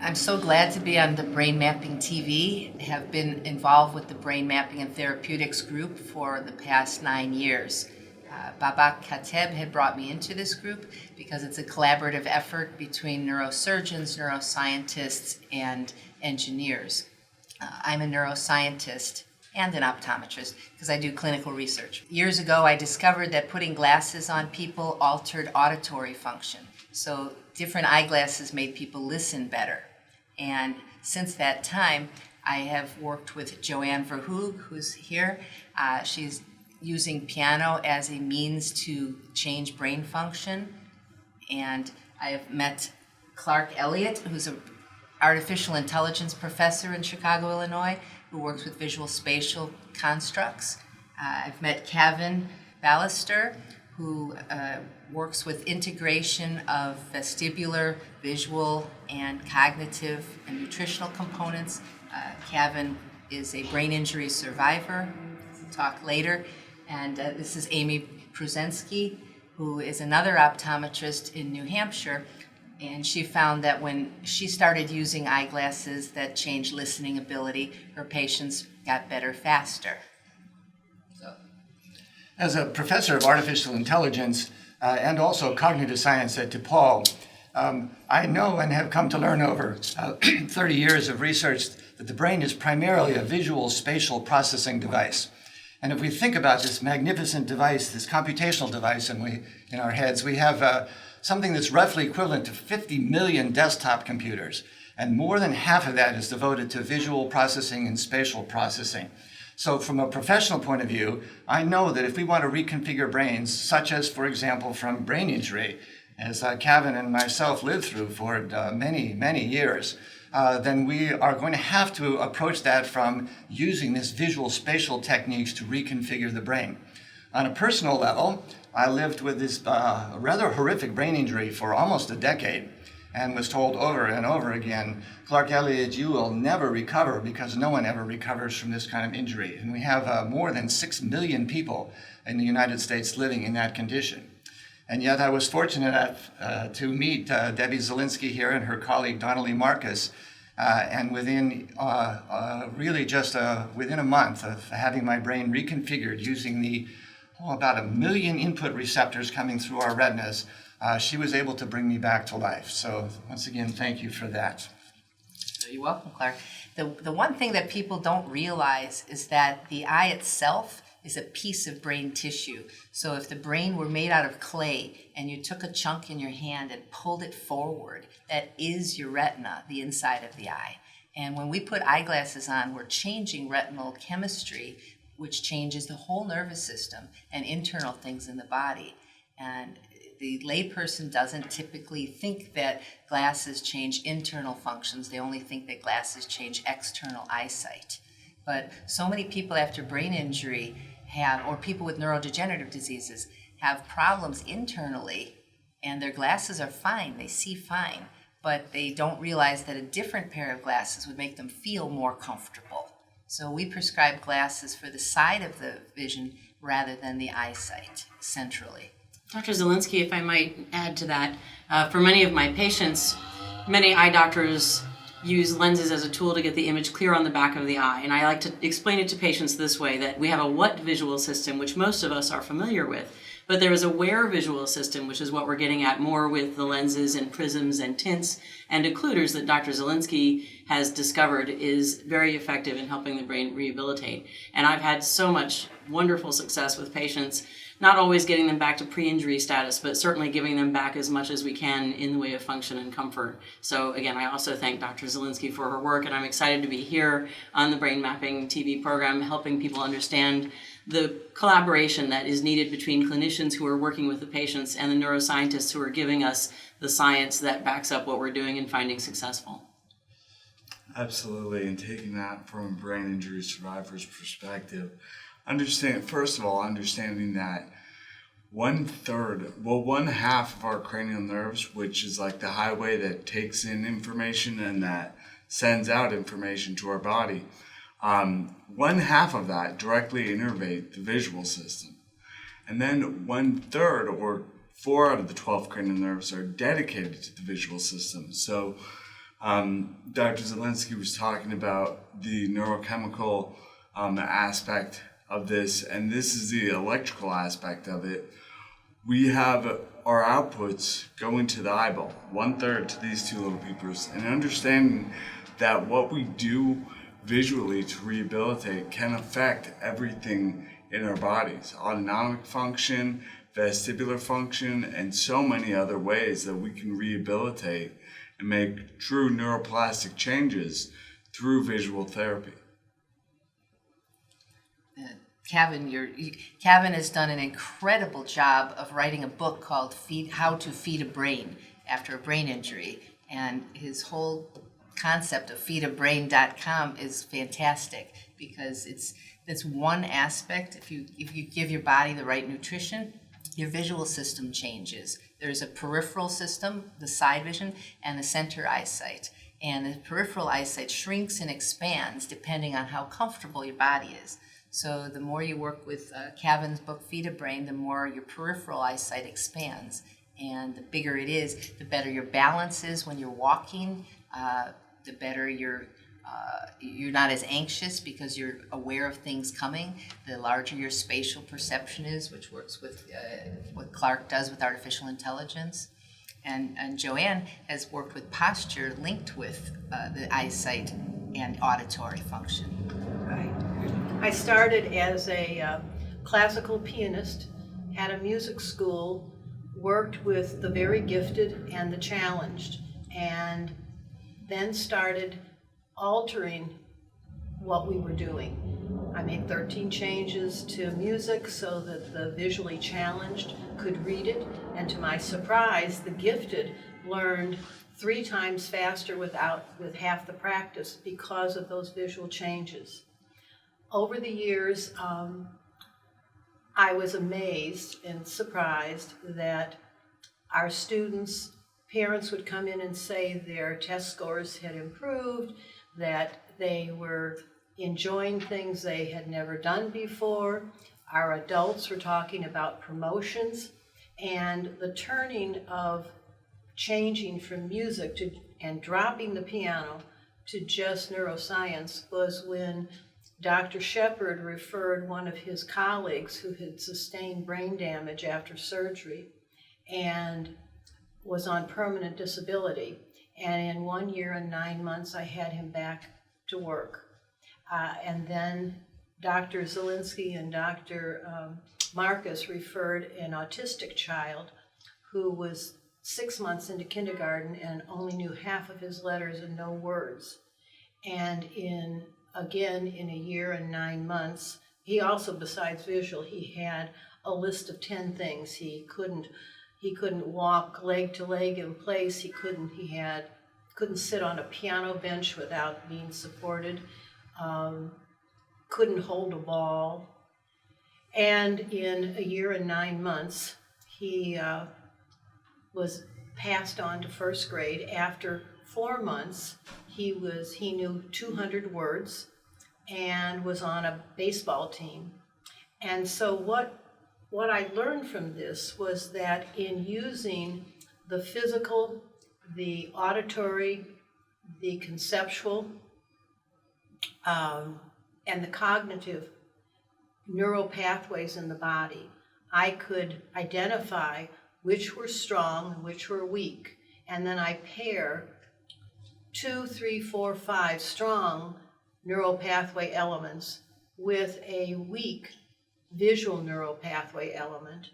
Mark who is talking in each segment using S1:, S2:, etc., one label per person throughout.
S1: I'm so glad to be on the Brain Mapping TV. I have been involved with the Brain Mapping and Therapeutics group for the past 9 years. Babak Kateb had brought me into this group because it's a collaborative effort between neurosurgeons, neuroscientists, and engineers. I'm a neuroscientist and an optometrist because I do clinical research. Years ago, I discovered that putting glasses on people altered auditory function. So different eyeglasses made people listen better. And since that time, I have worked with Joanne Verhoog, who's here. She's using piano as a means to change brain function. And I have met Clark Elliott, who's an artificial intelligence professor in Chicago, Illinois, who works with visual spatial constructs. I've met Kevin Ballister, who works with integration of vestibular, visual, and cognitive and nutritional components. Kevin is a brain injury survivor. We'll talk later. And this is Amy Prusensky, who is another optometrist in New Hampshire. And she found that when she started using eyeglasses that changed listening ability, her patients got better faster.
S2: As a professor of artificial intelligence and also cognitive science at DePaul, I know and have come to learn over 30 years of research that the brain is primarily a visual spatial processing device. And if we think about this magnificent device, this computational device in our heads, we have something that's roughly equivalent to 50 million desktop computers. And more than half of that is devoted to visual processing and spatial processing. So from a professional point of view, I know that if we want to reconfigure brains, such as, for example, from brain injury, as Kevin and myself lived through for many, many years, then we are going to have to approach that from using this visual spatial techniques to reconfigure the brain. On a personal level, I lived with this rather horrific brain injury for almost a decade and was told over and over again, Clark Elliott, you will never recover because no one ever recovers from this kind of injury. And we have more than 6 million people in the United States living in that condition. And yet I was fortunate enough to meet Debbie Zelinsky here and her colleague Donnelly Marcus. And within really just within a month of having my brain reconfigured using about 1 million input receptors coming through our retinas, she was able to bring me back to life. So once again, thank you for that.
S1: You're welcome, Clark. The one thing that people don't realize is that the eye itself is a piece of brain tissue. So if the brain were made out of clay and you took a chunk in your hand and pulled it forward, that is your retina, the inside of the eye. And when we put eyeglasses on, we're changing retinal chemistry, which changes the whole nervous system and internal things in the body. And the layperson doesn't typically think that glasses change internal functions. They only think that glasses change external eyesight. But so many people after brain injury or people with neurodegenerative diseases, have problems internally, and their glasses are fine, they see fine, but they don't realize that a different pair of glasses would make them feel more comfortable. So we prescribe glasses for the side of the vision rather than the eyesight centrally.
S3: Dr. Zelinsky, if I might add to that, for many of my patients, many eye doctors use lenses as a tool to get the image clear on the back of the eye. And I like to explain it to patients this way, that we have a what visual system, which most of us are familiar with, but there is a where visual system, which is what we're getting at more with the lenses and prisms and tints and occluders that Dr. Zelinsky has discovered is very effective in helping the brain rehabilitate. And I've had so much wonderful success with patients, not always getting them back to pre-injury status, but certainly giving them back as much as we can in the way of function and comfort. So again, I also thank Dr. Zelinsky for her work, and I'm excited to be here on the Brain Mapping TV program, helping people understand the collaboration that is needed between clinicians who are working with the patients and the neuroscientists who are giving us the science that backs up what we're doing and finding successful.
S4: Absolutely, and taking that from a brain injury survivor's perspective, first of all, understanding that one half of our cranial nerves, which is like the highway that takes in information and that sends out information to our body, one half of that directly innervate the visual system. And then 1/3 or 4 out of the 12 cranial nerves are dedicated to the visual system. So Dr. Zelinsky was talking about the neurochemical aspect of this, and this is the electrical aspect of it. We have our outputs going to the eyeball, 1/3 to these two little peepers, and understanding that what we do visually to rehabilitate can affect everything in our bodies, autonomic function, vestibular function, and so many other ways that we can rehabilitate and make true neuroplastic changes through visual therapy.
S1: Kevin has done an incredible job of writing a book called How to Feed a Brain After a Brain Injury, and his whole concept of feedabrain.com is fantastic because it's one aspect. If you give your body the right nutrition, your visual system changes. There's a peripheral system, the side vision, and the center eyesight. And the peripheral eyesight shrinks and expands depending on how comfortable your body is. So the more you work with Kevin's book, Feed a Brain, the more your peripheral eyesight expands. And the bigger it is, the better your balance is when you're walking, the better you're not as anxious because you're aware of things coming. The larger your spatial perception is, which works with what Clark does with artificial intelligence. And Joanne has worked with posture linked with the eyesight and auditory function.
S5: Right. I started as a classical pianist, had a music school, worked with the very gifted and the challenged, and then started altering what we were doing. I made 13 changes to music so that the visually challenged could read it, and to my surprise, the gifted learned 3 times faster with half the practice because of those visual changes. Over the years, I was amazed and surprised that our students' parents would come in and say their test scores had improved, that they were enjoying things they had never done before. Our adults were talking about promotions, and the turning of changing from music and dropping the piano to just neuroscience was when Dr. Shepard referred one of his colleagues who had sustained brain damage after surgery and was on permanent disability. And in 1 year and 9 months, I had him back to work. And then Dr. Zelinsky and Dr. Marcus referred an autistic child who was 6 months into kindergarten and only knew half of his letters and no words. And in a year and 9 months, he also, besides visual, he had a list of 10 things. He couldn't walk leg to leg in place. He couldn't sit on a piano bench without being supported. Couldn't hold a ball. And in a year and 9 months, he was passed on to first grade. After 4 months, he knew 200 words and was on a baseball team. And so what I learned from this was that in using the physical, the auditory, the conceptual, and the cognitive neural pathways in the body, I could identify which were strong and which were weak. And then I pair 2, 3, 4, 5 strong neural pathway elements with a weak visual neural pathway element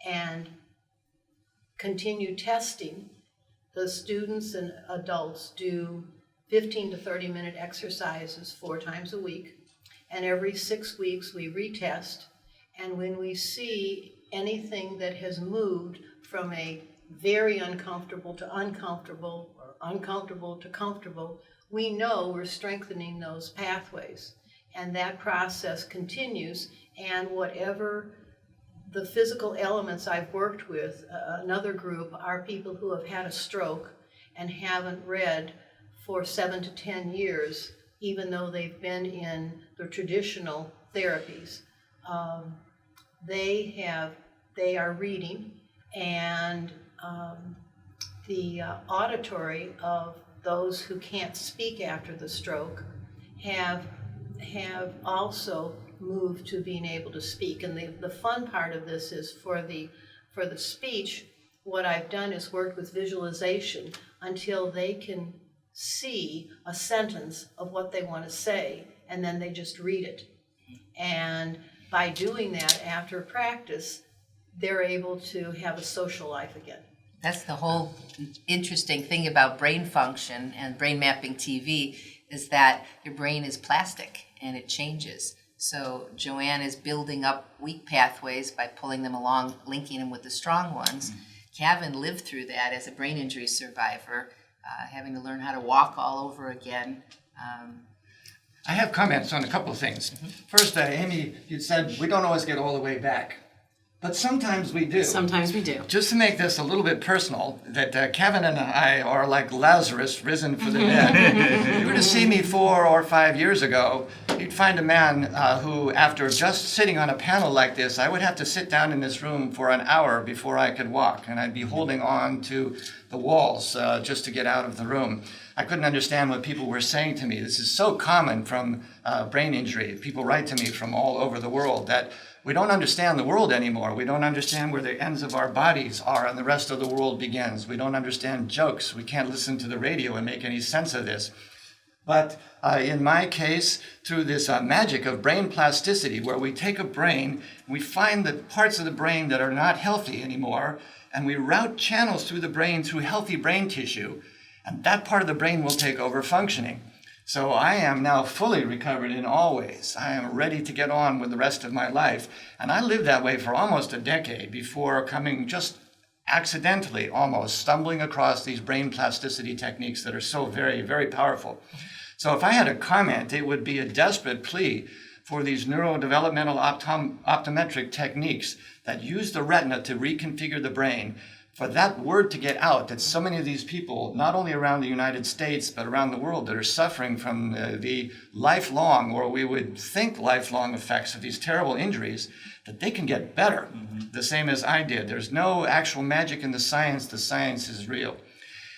S5: and continue testing. The students and adults do 15 to 30 minute exercises 4 times a week, and every 6 weeks we retest, and when we see anything that has moved from a very uncomfortable to uncomfortable or uncomfortable to comfortable, we know we're strengthening those pathways, and that process continues. And whatever the physical elements I've worked with, another group are people who have had a stroke and haven't read for 7 to 10 years, even though they've been in the traditional therapies. They are reading, and the auditory of those who can't speak after the stroke have also moved to being able to speak. And the fun part of this is for the speech, what I've done is worked with visualization until they can see a sentence of what they want to say, and then they just read it. And by doing that, after practice, they're able to have a social life again.
S1: That's the whole interesting thing about brain function and brain mapping TV, is that your brain is plastic and it changes. So Joanne is building up weak pathways by pulling them along, linking them with the strong ones. Kevin lived through that as a brain injury survivor, having to learn how to walk all over again.
S2: I have comments on a couple of things. First, Amy, you said we don't always get all the way back, but sometimes we do.
S3: Sometimes we do.
S2: Just to make this a little bit personal, that Kevin and I are like Lazarus risen from the dead. If you were to see me 4 or 5 years ago, you'd find a man who, after just sitting on a panel like this, I would have to sit down in this room for an hour before I could walk, and I'd be holding on to the walls just to get out of the room. I couldn't understand what people were saying to me. This is so common from brain injury. People write to me from all over the world that we don't understand the world anymore. We don't understand where the ends of our bodies are and the rest of the world begins. We don't understand jokes. We can't listen to the radio and make any sense of this. But in my case, through this magic of brain plasticity, where we take a brain, we find the parts of the brain that are not healthy anymore, and we route channels through the brain through healthy brain tissue, and that part of the brain will take over functioning. So I am now fully recovered in all ways. I am ready to get on with the rest of my life. And I lived that way for almost a decade before coming just accidentally, almost stumbling across these brain plasticity techniques that are so very, very powerful. So if I had a comment, it would be a desperate plea for these neurodevelopmental optometric techniques that use the retina to reconfigure the brain, for that word to get out, that so many of these people, not only around the United States, but around the world, that are suffering from the lifelong, or we would think lifelong effects of these terrible injuries, that they can get better, the same as I did. There's no actual magic in the science is real.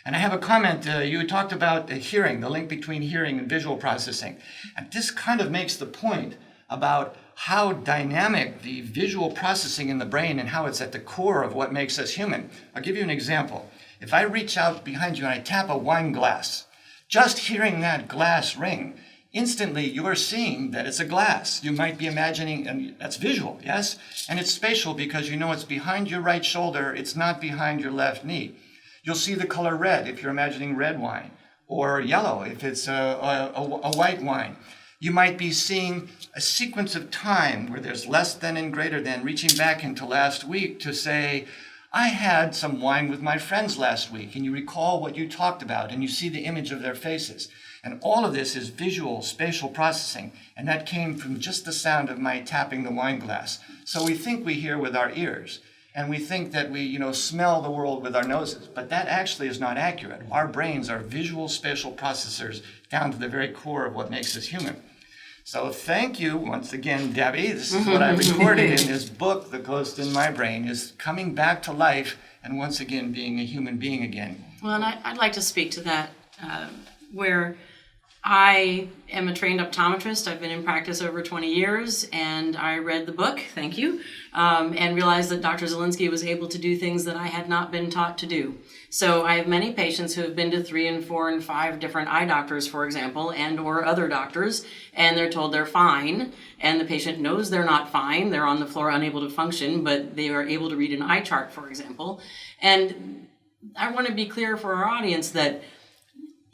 S2: And I have a comment, you talked about hearing, the link between hearing and visual processing. And this kind of makes the point about how dynamic the visual processing in the brain and how it's at the core of what makes us human. I'll give you an example. If I reach out behind you and I tap a wine glass, just hearing that glass ring, instantly you're seeing that it's a glass. You might be imagining, and that's visual, yes? And it's spatial because you know it's behind your right shoulder, it's not behind your left knee. You'll see the color red if you're imagining red wine, or yellow if it's a white wine. You might be seeing a sequence of time where there's less than and greater than, reaching back into last week to say, I had some wine with my friends last week, and you recall what you talked about, and you see the image of their faces. And all of this is visual, spatial processing, and that came from just the sound of my tapping the wine glass. So we think we hear with our ears, and we think that we, smell the world with our noses, but that actually is not accurate. Our brains are visual, spatial processors down to the very core of what makes us human. So thank you once again, Debbie. This is what I recorded in this book, The Ghost in My Brain, is coming back to life and once again being a human being again.
S3: Well, and I'd like to speak to that, where I am a trained optometrist. I've been in practice over 20 years, and I read the book, thank you, and realized that Dr. Zelinsky was able to do things that I had not been taught to do. So I have many patients who have been to 3 and 4 and 5 different eye doctors, for example, and or other doctors, and they're told they're fine, and the patient knows they're not fine. They're on the floor unable to function, but they are able to read an eye chart, for example. And I want to be clear for our audience that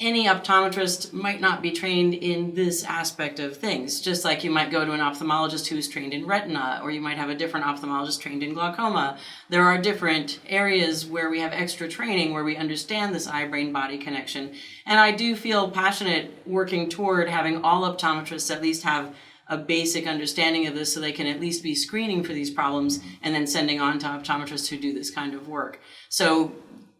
S3: any optometrist might not be trained in this aspect of things, just like you might go to an ophthalmologist who's trained in retina, or you might have a different ophthalmologist trained in glaucoma. There are different areas where we have extra training, where we understand this eye-brain-body connection. And I do feel passionate working toward having all optometrists at least have a basic understanding of this, so they can at least be screening for these problems and then sending on to optometrists who do this kind of work. So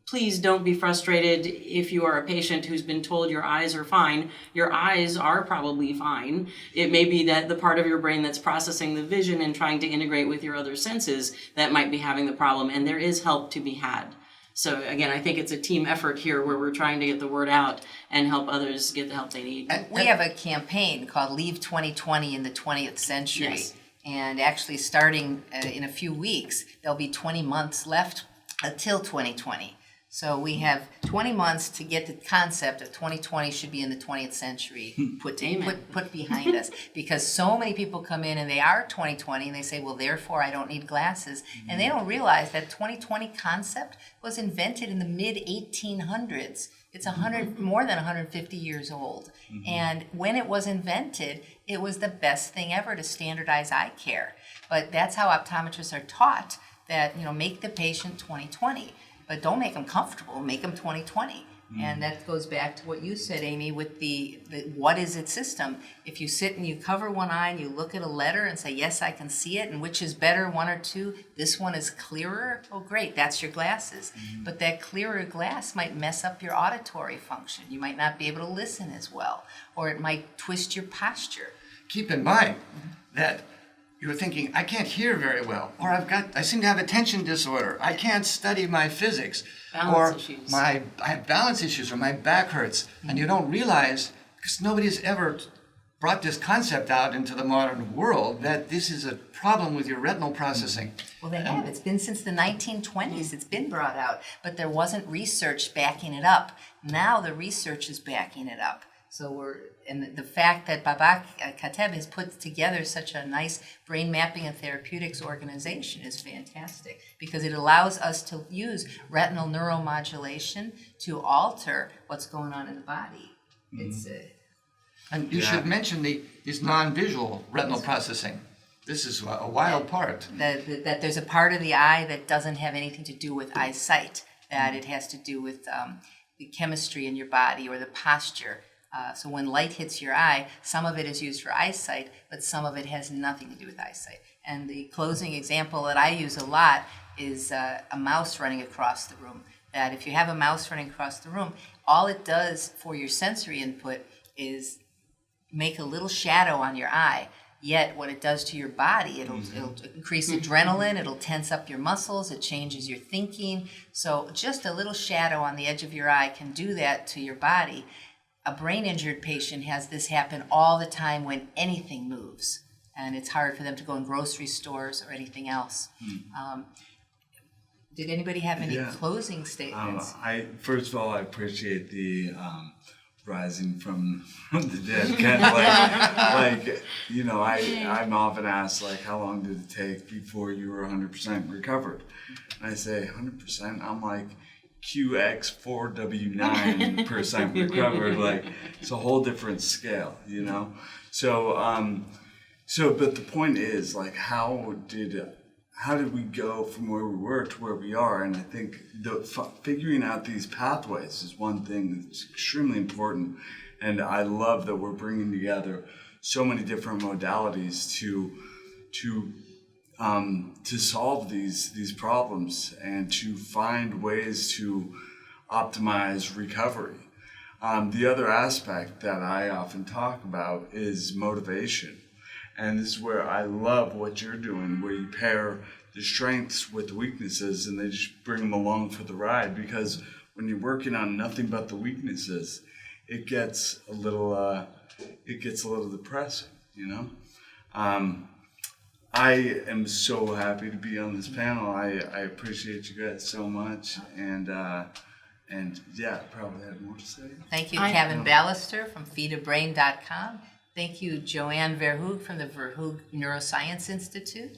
S3: please don't be frustrated if you are a patient who's been told your eyes are fine. Your eyes are probably fine. It may be that the part of your brain that's processing the vision and trying to integrate with your other senses that might be having the problem, and there is help to be had. So again, I think it's a team effort here where we're trying to get the word out and help others get the help they need.
S1: We have a campaign called Leave 2020 in the 20th Century.
S3: Yes.
S1: And actually starting in a few weeks, there'll be 20 months left until 2020. So we have 20 months to get the concept of 2020 should be in the 20th century put behind us. Because so many people come in and they are 2020 and they say, well, therefore I don't need glasses. And they don't realize that 2020 concept was invented in the mid-1800s. It's more than 150 years old. And when it was invented, it was the best thing ever to standardize eye care. But that's how optometrists are taught that, make the patient 2020. But don't make them comfortable, make them 2020. And that goes back to what you said, Amy, with the what is it system. If you sit and you cover one eye and you look at a letter and say, yes, I can see it, and which is better, one or two, this one is clearer, oh great, that's your glasses. But that clearer glass might mess up your auditory function. You might not be able to listen as well, or it might twist your posture.
S2: Keep in mind that you're thinking, I can't hear very well, or I seem to have attention disorder. I can't study my physics,
S3: Balance issues.
S2: I have balance issues, or my back hurts, and you don't realize, because nobody's ever brought this concept out into the modern world, that this is a problem with your retinal processing.
S1: Well, they have. It's been since the 1920s. It's been brought out, but there wasn't research backing it up. Now the research is backing it up. So and the fact that Babak Kateb has put together such a nice brain mapping and therapeutics organization is fantastic, because it allows us to use retinal neuromodulation to alter what's going on in the body. It's
S2: And you should mention this non-visual retinal processing. This is a wild part.
S1: that there's a part of the eye that doesn't have anything to do with eyesight, that it has to do with the chemistry in your body or the posture. So when light hits your eye, some of it is used for eyesight, but some of it has nothing to do with eyesight. And the closing example that I use a lot is a mouse running across the room. That if you have a mouse running across the room, all it does for your sensory input is make a little shadow on your eye. Yet what it does to your body, it'll increase adrenaline, it'll tense up your muscles, it changes your thinking. So just a little shadow on the edge of your eye can do that to your body. A brain injured patient has this happen all the time when anything moves, and it's hard for them to go in grocery stores or anything else. Did anybody have any closing statements?
S4: First of all, I appreciate the rising from the dead kind of I'm often asked, how long did it take before you were 100% recovered? And I say 100%. I'm like, QX4W9% recovered, it's a whole different scale, So, but the point is, how did we go from where we were to where we are? And I think figuring out these pathways is one thing that's extremely important. And I love that we're bringing together so many different modalities to solve these problems and to find ways to optimize recovery. The other aspect that I often talk about is motivation. And this is where I love what you're doing, where you pair the strengths with the weaknesses and they just bring them along for the ride. Because when you're working on nothing but the weaknesses, it gets a little depressing, I am so happy to be on this panel. I appreciate you guys so much, and probably had more to say.
S1: Thank you, Kevin Ballister from feedabrain.com. Thank you, Joanne Verhoog from the Verhoog Neuroscience Institute.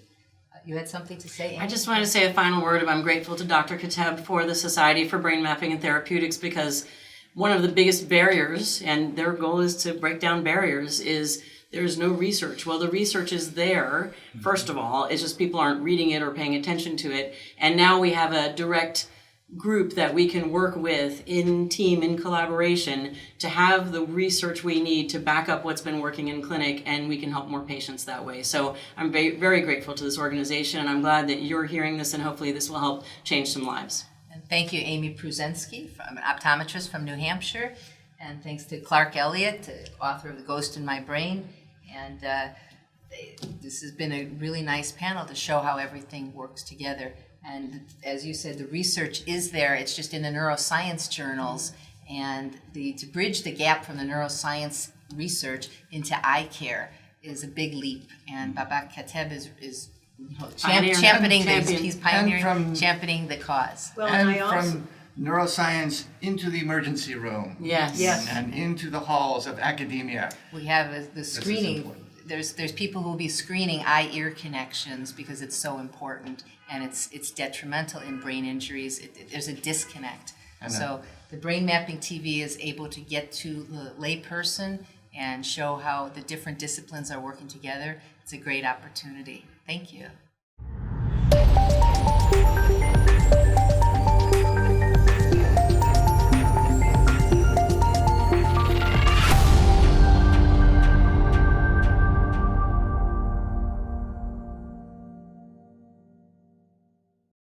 S1: You had something to say, Amy?
S3: I just wanted to say a final word. I'm grateful to Dr. Kateb for the Society for Brain Mapping and Therapeutics, because one of the biggest barriers, and their goal is to break down barriers, is there's no research. Well, the research is there, first of all. It's just people aren't reading it or paying attention to it. And now we have a direct group that we can work with in team, in collaboration, to have the research we need to back up what's been working in clinic, and we can help more patients that way. So I'm very grateful to this organization, and I'm glad that you're hearing this, and hopefully this will help change some lives.
S1: And thank you, Amy Pruzensky, an optometrist from New Hampshire. And thanks to Clark Elliott, author of The Ghost in My Brain. And this has been a really nice panel to show how everything works together. And as you said, the research is there. It's just in the neuroscience journals. And to bridge the gap from the neuroscience research into eye care is a big leap. And Babak Kateb is championing this. He's pioneering, championing the cause.
S5: Well,
S2: And
S5: I also,
S2: from neuroscience into the emergency room.
S3: Yes.
S5: Yes.
S2: And into the halls of academia.
S1: We have the screening.
S2: important.
S1: There's people who will be screening eye-ear connections because it's so important, and it's detrimental in brain injuries. There's a disconnect. So the Brain Mapping TV is able to get to the layperson and show how the different disciplines are working together. It's a great opportunity. Thank you.